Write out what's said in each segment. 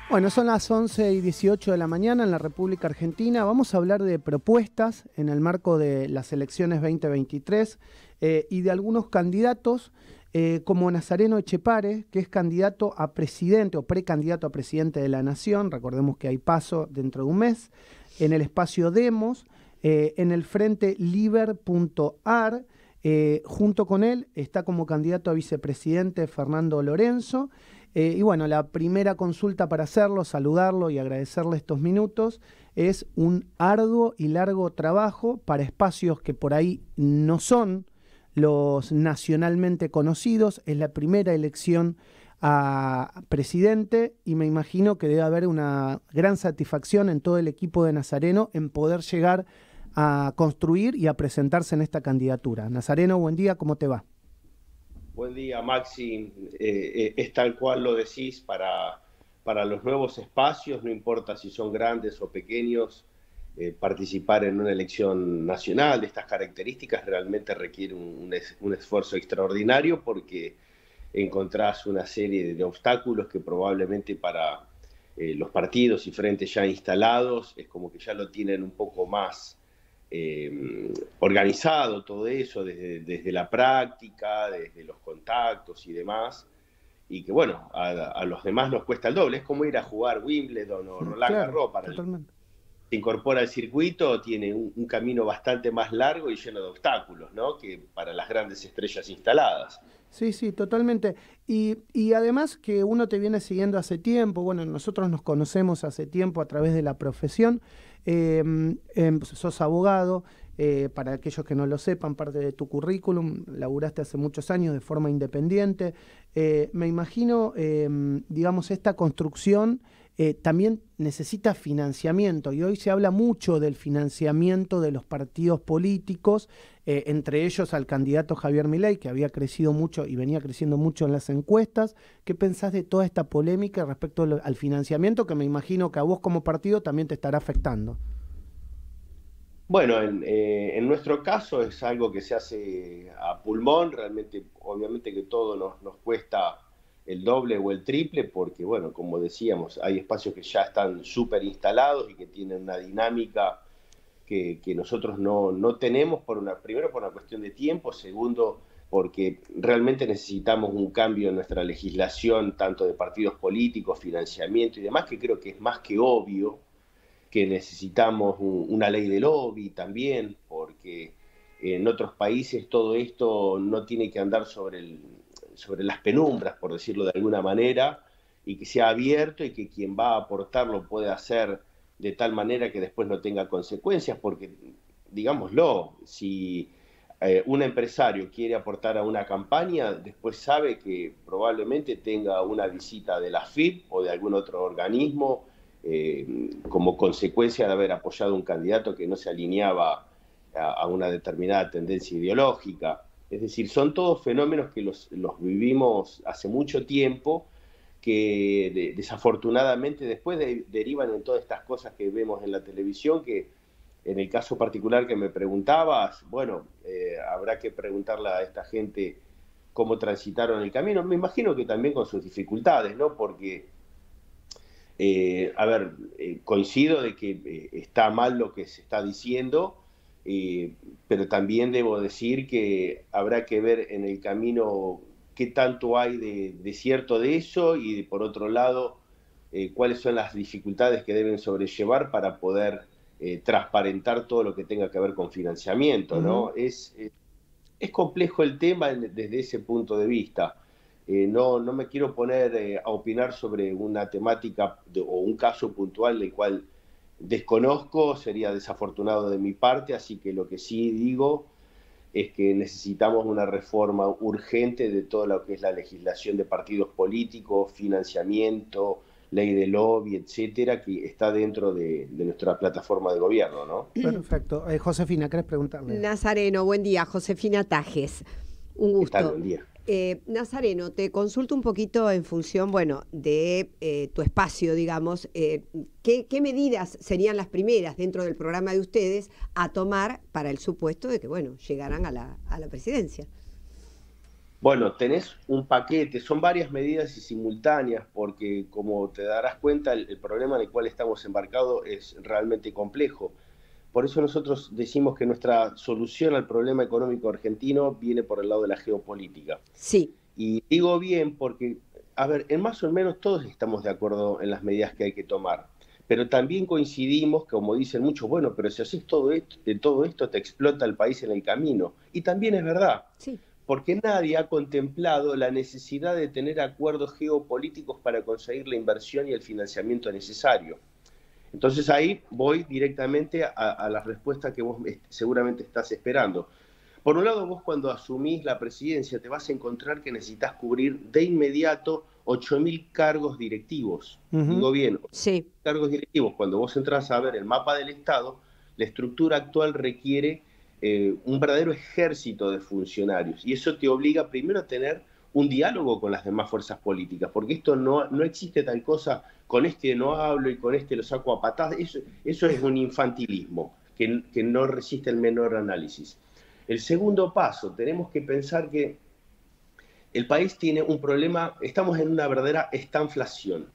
Bueno, son las 11:18 de la mañana en la República Argentina. Vamos a hablar de propuestas en el marco de las elecciones 2023 y de algunos candidatos como Nazareno Echepare, que es candidato a presidente o precandidato a presidente de la Nación. Recordemos que hay paso dentro de un mes. En el espacio Demos, en el frente Liber.ar. Junto con él está como candidato a vicepresidente Fernando Lorenzo. Y bueno, la primera consulta para hacerlo, saludarlo y agradecerle estos minutos, es un arduo y largo trabajo para espacios que por ahí no son los nacionalmente conocidos. Es la primera elección a presidente y me imagino que debe haber una gran satisfacción en todo el equipo de Nazareno en poder llegar a construir y a presentarse en esta candidatura. Nazareno, buen día, ¿cómo te va? Buen día, Maxi. Es tal cual lo decís, para los nuevos espacios, no importa si son grandes o pequeños, participar en una elección nacional de estas características realmente requiere un esfuerzo extraordinario porque encontrás una serie de obstáculos que probablemente para los partidos y frentes ya instalados es como que ya lo tienen un poco más organizado todo eso desde la práctica, desde los contactos y demás, y que bueno, a los demás nos cuesta el doble. Es como ir a jugar Wimbledon o Roland Garros. Para el que se incorpora al circuito tiene un camino bastante más largo y lleno de obstáculos, ¿no?, que para las grandes estrellas instaladas. Sí, sí, totalmente. Y además que uno te viene siguiendo hace tiempo, bueno, nosotros nos conocemos hace tiempo a través de la profesión, sos abogado, para aquellos que no lo sepan, parte de tu currículum, laburaste hace muchos años de forma independiente. Me imagino, digamos, esta construcción también necesita financiamiento y hoy se habla mucho del financiamiento de los partidos políticos, entre ellos al candidato Javier Milei, que había crecido mucho y venía creciendo mucho en las encuestas. ¿Qué pensás de toda esta polémica respecto al financiamiento, que me imagino que a vos como partido también te estará afectando? Bueno, en nuestro caso es algo que se hace a pulmón, realmente, obviamente que todo nos cuesta el doble o el triple, porque bueno, como decíamos, hay espacios que ya están súper instalados y que tienen una dinámica que nosotros no tenemos, primero por una cuestión de tiempo, segundo porque realmente necesitamos un cambio en nuestra legislación, tanto de partidos políticos, financiamiento y demás, que creo que es más que obvio que necesitamos una ley de lobby también, porque en otros países todo esto no tiene que andar sobre las penumbras, por decirlo de alguna manera, y que sea abierto y que quien va a aportar lo pueda hacer de tal manera que después no tenga consecuencias, porque, digámoslo, si un empresario quiere aportar a una campaña, después sabe que probablemente tenga una visita de la AFIP o de algún otro organismo como consecuencia de haber apoyado un candidato que no se alineaba a una determinada tendencia ideológica. Es decir, son todos fenómenos que los vivimos hace mucho tiempo, que desafortunadamente después derivan en todas estas cosas que vemos en la televisión, que en el caso particular que me preguntabas, bueno, habrá que preguntarle a esta gente cómo transitaron el camino. Me imagino que también con sus dificultades, ¿no? Porque coincido de que está mal lo que se está diciendo, pero también debo decir que habrá que ver en el camino qué tanto hay de cierto de eso y por otro lado cuáles son las dificultades que deben sobrellevar para poder transparentar todo lo que tenga que ver con financiamiento, ¿no? Es complejo el tema desde ese punto de vista. No me quiero poner a opinar sobre una temática o un caso puntual del cual desconozco, sería desafortunado de mi parte, así que lo que sí digo es que necesitamos una reforma urgente de todo lo que es la legislación de partidos políticos, financiamiento, ley de lobby, etcétera, que está dentro de nuestra plataforma de gobierno, ¿no? Perfecto. Josefina, ¿querés preguntarle? Nazareno, buen día. Josefina Tajes. Un gusto. ¿Qué tal? Buen día. Nazareno, te consulto un poquito en función, bueno, de tu espacio, digamos. ¿Qué medidas serían las primeras dentro del programa de ustedes a tomar para el supuesto de que, bueno, llegaran a la presidencia? Bueno, tenés un paquete, son varias medidas y simultáneas, porque como te darás cuenta, el problema en el cual estamos embarcados es realmente complejo. Por eso nosotros decimos que nuestra solución al problema económico argentino viene por el lado de la geopolítica. Sí. Y digo bien porque, a ver, en más o menos todos estamos de acuerdo en las medidas que hay que tomar, pero también coincidimos, como dicen muchos, bueno, pero si haces todo esto te explota el país en el camino. Y también es verdad, Sí. porque nadie ha contemplado la necesidad de tener acuerdos geopolíticos para conseguir la inversión y el financiamiento necesario. Entonces ahí voy directamente a la respuesta que vos seguramente estás esperando. Por un lado, vos cuando asumís la presidencia te vas a encontrar que necesitas cubrir de inmediato 8.000 cargos directivos. Ujú. Digo bien, Sí. cargos directivos. Cuando vos entras a ver el mapa del Estado, la estructura actual requiere un verdadero ejército de funcionarios. Y eso te obliga primero a tener un diálogo con las demás fuerzas políticas, porque esto no existe tal cosa, con este no hablo y con este lo saco a patadas. Eso es un infantilismo que no resiste el menor análisis. El segundo paso, tenemos que pensar que el país tiene un problema, estamos en una verdadera estanflación.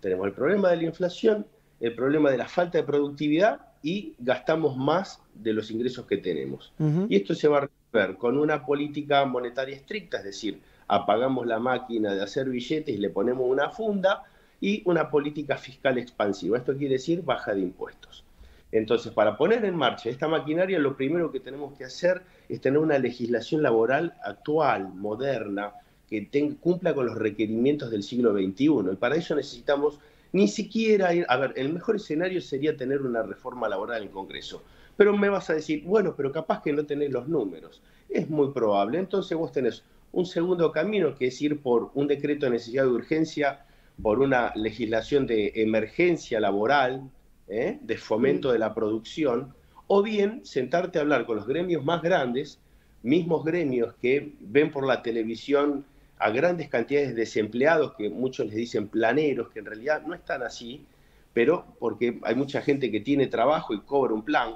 Tenemos el problema de la inflación, el problema de la falta de productividad y gastamos más de los ingresos que tenemos. Ujú. Y esto se va a resolver con una política monetaria estricta, es decir, apagamos la máquina de hacer billetes y le ponemos una funda, y una política fiscal expansiva. Esto quiere decir baja de impuestos. Entonces, para poner en marcha esta maquinaria, lo primero que tenemos que hacer es tener una legislación laboral actual, moderna, que cumpla con los requerimientos del siglo XXI. Y para eso necesitamos ni siquiera ir, a ver, el mejor escenario sería tener una reforma laboral en el Congreso. Pero me vas a decir, bueno, pero capaz que no tenés los números. Es muy probable. Entonces vos tenés un segundo camino, que es ir por un decreto de necesidad de urgencia, por una legislación de emergencia laboral, de Mm. fomento de la producción, o bien sentarte a hablar con los gremios más grandes, mismos gremios que ven por la televisión a grandes cantidades de desempleados, que muchos les dicen planeros, que en realidad no están así, pero porque hay mucha gente que tiene trabajo y cobra un plan.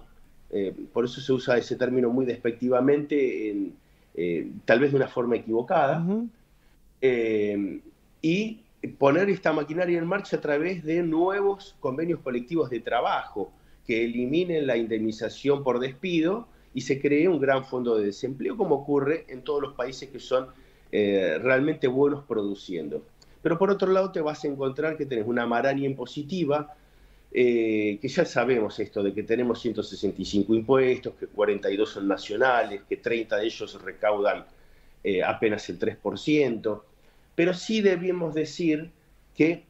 Por eso se usa ese término muy despectivamente, tal vez de una forma equivocada, Ujú. eh, y poner esta maquinaria en marcha a través de nuevos convenios colectivos de trabajo que eliminen la indemnización por despido y se cree un gran fondo de desempleo, como ocurre en todos los países que son realmente buenos produciendo. Pero por otro lado te vas a encontrar que tenés una maraña impositiva, que ya sabemos esto de que tenemos 165 impuestos, que 42 son nacionales, que 30 de ellos recaudan apenas el 3%, pero sí debemos decir que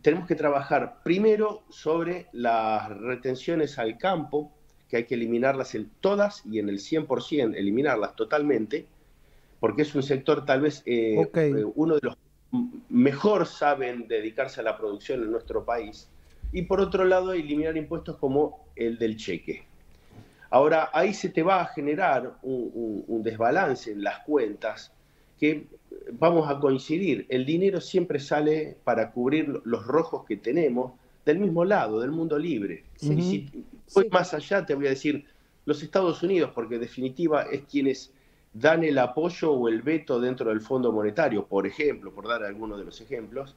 tenemos que trabajar primero sobre las retenciones al campo, que hay que eliminarlas todas y en el 100%, eliminarlas totalmente, porque es un sector tal vez Ok. uno de los mejor saben dedicarse a la producción en nuestro país, y por otro lado eliminar impuestos como el del cheque. Ahora, ahí se te va a generar un desbalance en las cuentas que vamos a coincidir. El dinero siempre sale para cubrir los rojos que tenemos del mismo lado, del mundo libre. Sí. Y Ujú. si voy Sí. más allá, te voy a decir los Estados Unidos, porque en definitiva es quienes dan el apoyo o el veto dentro del Fondo Monetario, por ejemplo, por dar algunos de los ejemplos,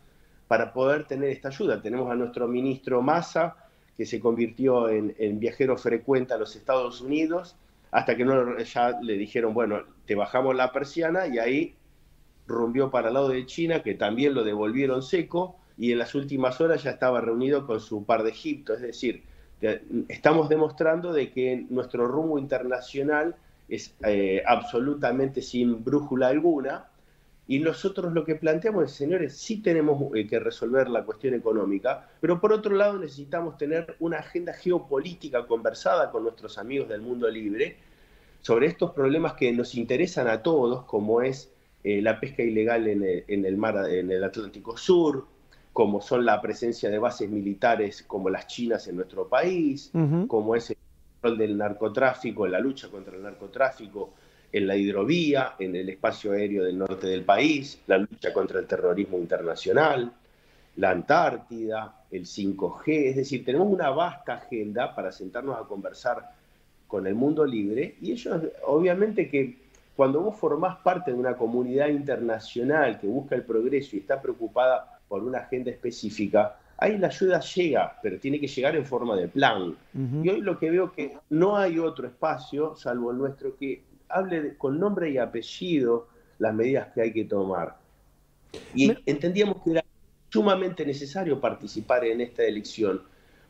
para poder tener esta ayuda. Tenemos a nuestro ministro Massa, que se convirtió en viajero frecuente a los Estados Unidos, hasta que no, ya le dijeron, bueno, te bajamos la persiana, y ahí rumbió para el lado de China, que también lo devolvieron seco, y en las últimas horas ya estaba reunido con su par de Egipto. Es decir, estamos demostrando de que nuestro rumbo internacional es absolutamente sin brújula alguna, y nosotros lo que planteamos es, señores, sí tenemos que resolver la cuestión económica, pero por otro lado necesitamos tener una agenda geopolítica conversada con nuestros amigos del mundo libre sobre estos problemas que nos interesan a todos, como es la pesca ilegal en el mar, en el Atlántico Sur, como son la presencia de bases militares como las chinas en nuestro país, Ujú. como es el control del narcotráfico, la lucha contra el narcotráfico en la hidrovía, en el espacio aéreo del norte del país, la lucha contra el terrorismo internacional, la Antártida, el 5G. Es decir, tenemos una vasta agenda para sentarnos a conversar con el mundo libre, y ellos obviamente que cuando vos formás parte de una comunidad internacional que busca el progreso y está preocupada por una agenda específica, ahí la ayuda llega, pero tiene que llegar en forma de plan. Y hoy lo que veo que no hay otro espacio, salvo el nuestro, que hable con nombre y apellido las medidas que hay que tomar. Y entendíamos que era sumamente necesario participar en esta elección,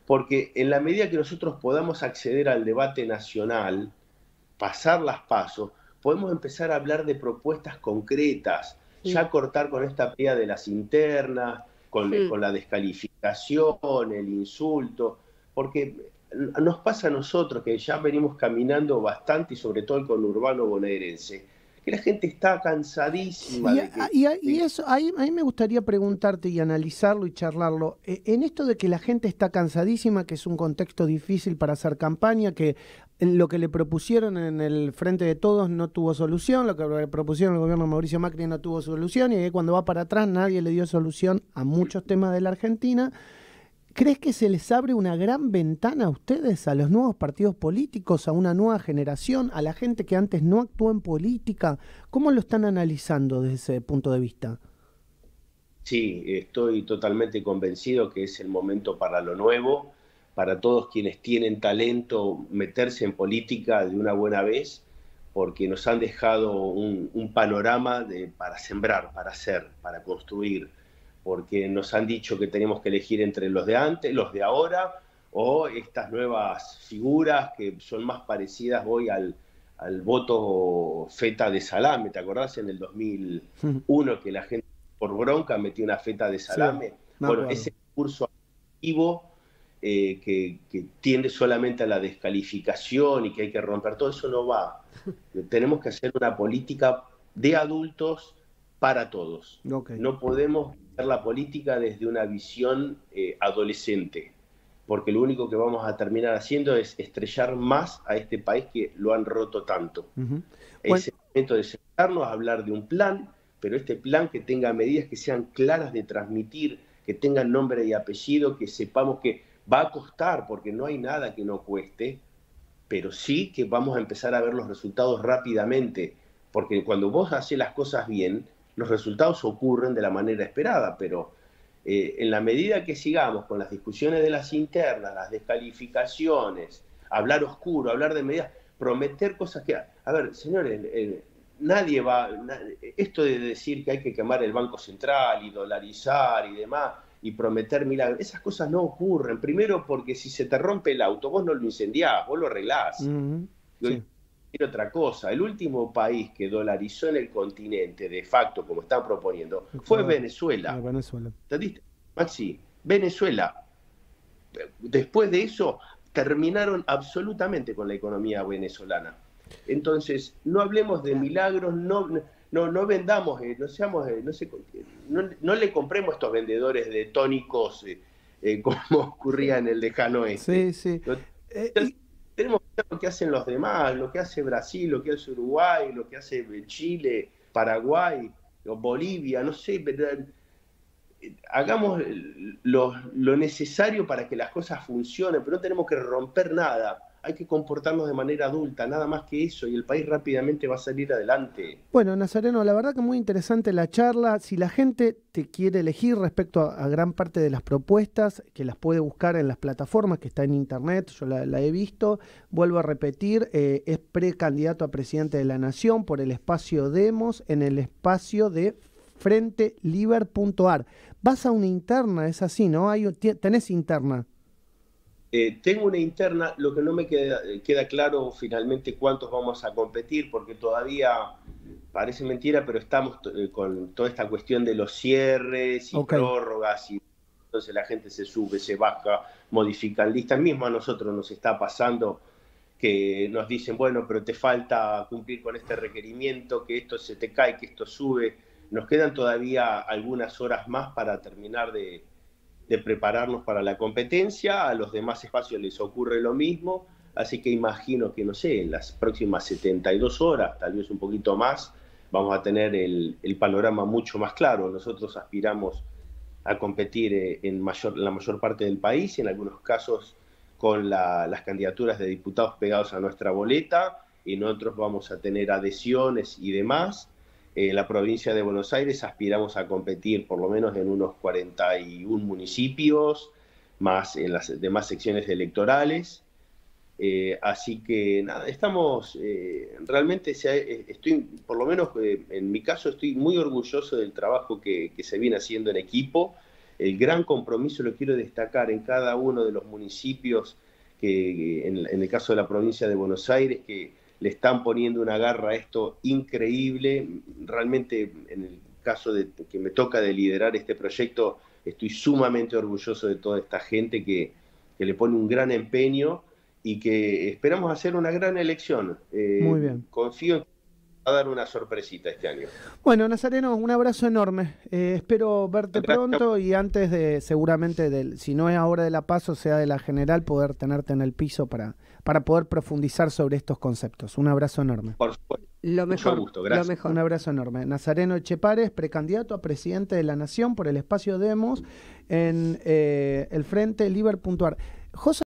porque en la medida que nosotros podamos acceder al debate nacional, pasar las pasos, podemos empezar a hablar de propuestas concretas, ya cortar con esta pelea de las internas, con la descalificación, el insulto, porque nos pasa a nosotros que ya venimos caminando bastante, y sobre todo el conurbano bonaerense, que la gente está cansadísima de que... Y eso, ahí me gustaría preguntarte y analizarlo y charlarlo. En esto de que la gente está cansadísima, que es un contexto difícil para hacer campaña, que lo que le propusieron en el Frente de Todos no tuvo solución, lo que le propusieron al gobierno de Mauricio Macri no tuvo solución, y cuando va para atrás nadie le dio solución a muchos temas de la Argentina. ¿Crees que se les abre una gran ventana a ustedes, a los nuevos partidos políticos, a una nueva generación, a la gente que antes no actuó en política? ¿Cómo lo están analizando desde ese punto de vista? Sí, estoy totalmente convencido que es el momento para lo nuevo, para todos quienes tienen talento meterse en política de una buena vez, porque nos han dejado un panorama para sembrar, para hacer, para construir, porque nos han dicho que tenemos que elegir entre los de antes, los de ahora, o estas nuevas figuras que son más parecidas hoy al voto feta de salame. ¿Te acordás en el 2001 que la gente por bronca metió una feta de salame? Sí, bueno, ese discurso activo que tiende solamente a la descalificación y que hay que romper todo eso no va. Tenemos que hacer una política de adultos para todos. Okay. No podemos hacer la política desde una visión adolescente, porque lo único que vamos a terminar haciendo es estrellar más a este país que lo han roto tanto. Es el momento de sentarnos a hablar de un plan, pero este plan que tenga medidas que sean claras de transmitir, que tengan nombre y apellido, que sepamos que va a costar, porque no hay nada que no cueste, pero sí que vamos a empezar a ver los resultados rápidamente, porque cuando vos haces las cosas bien, los resultados ocurren de la manera esperada, pero en la medida que sigamos con las discusiones de las internas, las descalificaciones, hablar oscuro, hablar de medidas, prometer cosas que... A ver, señores, nadie va... Esto de decir que hay que quemar el Banco Central y dolarizar y demás, y prometer milagros, esas cosas no ocurren. Primero porque si se te rompe el auto, vos no lo incendiás, vos lo arreglás. Sí. Otra cosa, el último país que dolarizó en el continente, de facto, como están proponiendo, fue Venezuela. ¿Entendiste, Maxi? Venezuela. Después de eso, terminaron absolutamente con la economía venezolana. Entonces, no hablemos de milagros, no vendamos, no le compremos a estos vendedores de tónicos como ocurría en el lejano oeste. Sí, sí. Tenemos que ver lo que hacen los demás, lo que hace Brasil, lo que hace Uruguay, lo que hace Chile, Paraguay, Bolivia, no sé, pero hagamos lo necesario para que las cosas funcionen, pero no tenemos que romper nada. Hay que comportarnos de manera adulta, nada más que eso, y el país rápidamente va a salir adelante. Bueno, Nazareno, la verdad que muy interesante la charla. Si la gente te quiere elegir respecto a gran parte de las propuestas, que las puede buscar en las plataformas, que está en internet, yo la he visto, vuelvo a repetir, es precandidato a presidente de la Nación por el espacio Demos, en el espacio de FrenteLiber.ar. Vas a una interna, es así, ¿no? ¿Tenés interna? Tengo una interna, lo que no me queda claro finalmente cuántos vamos a competir, porque todavía parece mentira, pero estamos con toda esta cuestión de los cierres y prórrogas, y entonces la gente se sube, se baja, modifican listas. Mismo a nosotros nos está pasando que nos dicen, bueno, pero te falta cumplir con este requerimiento, que esto se te cae, que esto sube. Nos quedan todavía algunas horas más para terminar de prepararnos para la competencia. A los demás espacios les ocurre lo mismo, así que imagino que, no sé, en las próximas 72 horas, tal vez un poquito más, vamos a tener el panorama mucho más claro. Nosotros aspiramos a competir en la mayor parte del país, en algunos casos con las candidaturas de diputados pegados a nuestra boleta, en otros vamos a tener adhesiones y demás. En la provincia de Buenos Aires aspiramos a competir por lo menos en unos 41 municipios, más en las demás secciones electorales. Así que nada, estamos realmente, estoy, por lo menos en mi caso, estoy muy orgulloso del trabajo que se viene haciendo en equipo. El gran compromiso lo quiero destacar en cada uno de los municipios, que en el caso de la provincia de Buenos Aires, que le están poniendo una garra a esto increíble. Realmente, en el caso de que me toca de liderar este proyecto, estoy sumamente orgulloso de toda esta gente que le pone un gran empeño y que esperamos hacer una gran elección. Muy bien. Confío en que va a dar una sorpresita este año. Bueno, Nazareno, un abrazo enorme. Espero verte pronto y antes de, seguramente, si no es ahora de la PASO, sea de la general, poder tenerte en el piso para poder profundizar sobre estos conceptos. Un abrazo enorme. Por supuesto. Lo mejor. Mucho gusto, gracias. Lo mejor. Un abrazo enorme. Nazareno Etxepárez, precandidato a presidente de la Nación por el espacio Demos en el Frente Liber.ar. José